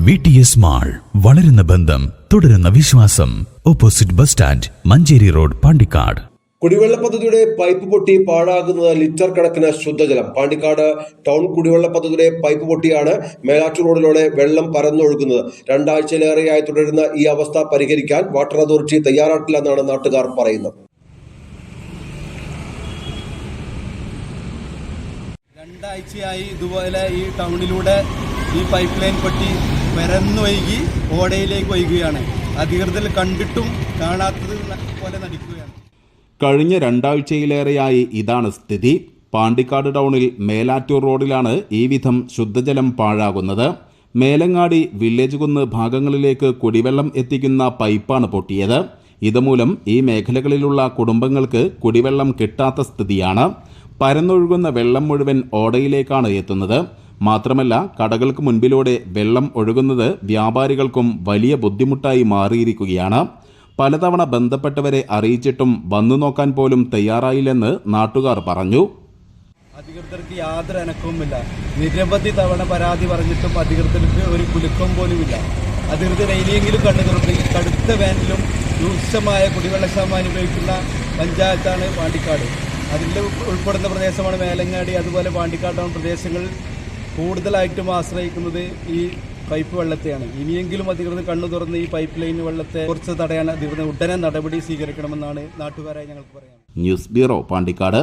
VTS mall, വളരുന്ന ബന്ധം, തുടരുന്ന വിശ്വാസം. Opposite bus stand, Manjeri road, Pandikkad. കുടിവെള്ള പദ്ധതിയുടെ പൈപ്പ് പൊട്ടി പാഴാകുന്നത് ലിറ്റർ കണക്കിന് ശുദ്ധജലം. പാണ്ടിക്കാട് ടൗൺ കുടിവെള്ള പദ്ധതിയുടെ പൈപ്പ് പൊട്ടിയാണ് മേലാറ്റൂർ റോഡിലൂടെ വെള്ളം പരന്നൊഴുകുന്നത്. 2 ആഴ്ചയിലേറെയായി തുടരുന്ന ഈ അവസ്ഥ പരിഹരിക്കാൻ വാട്ടർ അതോറിറ്റി തയ്യാറായിട്ടില്ലെന്നാണ് നാട്ടുകാർ പറയുന്നത്. 2 ആഴ്ചയായി ഇതുപോലെ ഈ ടൗണിലൂടെ ഈ പൈപ്പ് ലൈൻ പൊട്ടി പരന്നൊഴുകി ഓടയിലേക്ക് ഒഴുകുകയാണ്. അധികൃതർ കണ്ടിട്ടും കാണാത്തത് പോലെ നടിക്കുകയാണ്. കഴിഞ്ഞ 2 ആഴ്ചയിലേറെയായി ഇതാണ് സ്ഥിതി. പാണ്ടിക്കാട് ടൗണിൽ മേലാറ്റൂർ റോഡിലാണ് ഈ വിധം ശുദ്ധജലം പാഴാകുന്നത്. മേലങ്ങാടി, വില്ലേജ് കുന്ന് ഭാഗങ്ങളിലേക്ക് കുടിവെള്ളം എത്തിക്കുന്ന പൈപ്പാണ് പൊട്ടിയത്. ഇതുമൂലം ഈ മേഖലകളിലുള്ള കുടുംബങ്ങൾക്ക് കുടിവെള്ളം കിട്ടാത്ത സ്ഥിതിയാണ്. പരന്നൊഴുകുന്ന വെള്ളം മുഴുവൻ ഓടയിലേക്കാണ് എത്തുന്നത്. മാത്രമല്ല, കടകൾക്ക് മുൻപിലൂടെ വെള്ളം ഒഴുകുന്നത് വ്യാപാരികൾക്കും വലിയ ബുദ്ധിമുട്ടായി മാറിയിരിക്കുകയാണ്. പലതവണ ബന്ധപ്പെട്ടവരെ അറിയിച്ചിട്ടും വന്നു നോക്കാൻ പോലും തയ്യാറായില്ലെന്ന് നാട്ടുകാർ പറഞ്ഞു. അധികൃതർക്ക് യാതൊരു അനക്കവുമില്ല. നിരവധി തവണ പരാതി പറഞ്ഞിട്ടും അധികൃതർക്ക് ഒരു കുലുക്കം പോലുമില്ല. അധികൃതർ എങ്ങനെയെങ്കിലും കണ്ണു തുറന്ന് ഈ കടുത്ത വേനലും രൂക്ഷമായ കുടിവെള്ളക്ഷാമം അനുഭവിക്കുന്ന പഞ്ചായത്താണ് പാണ്ടിക്കാട്. അതിൽ ഉൾപ്പെടുന്ന പ്രദേശമാണ് മേലങ്ങാടി. അതുപോലെ പാണ്ടിക്കാട് ടൗൺ പ്രദേശങ്ങൾ കൂടുതലായിട്ടും ആശ്രയിക്കുന്നത് ഈ പൈപ്പ് വെള്ളത്തെയാണ്. ഇനിയെങ്കിലും അധികൃതർ കണ്ണു തുറന്ന് ഈ പൈപ്പ് ലൈൻ വെള്ളത്തെ കുറിച്ച് തടയാൻ അധികൃതർ ഉടനെ നടപടി സ്വീകരിക്കണമെന്നാണ് നാട്ടുകാരായി ഞങ്ങൾക്ക് പറയാം. News bureau, Pandikkad.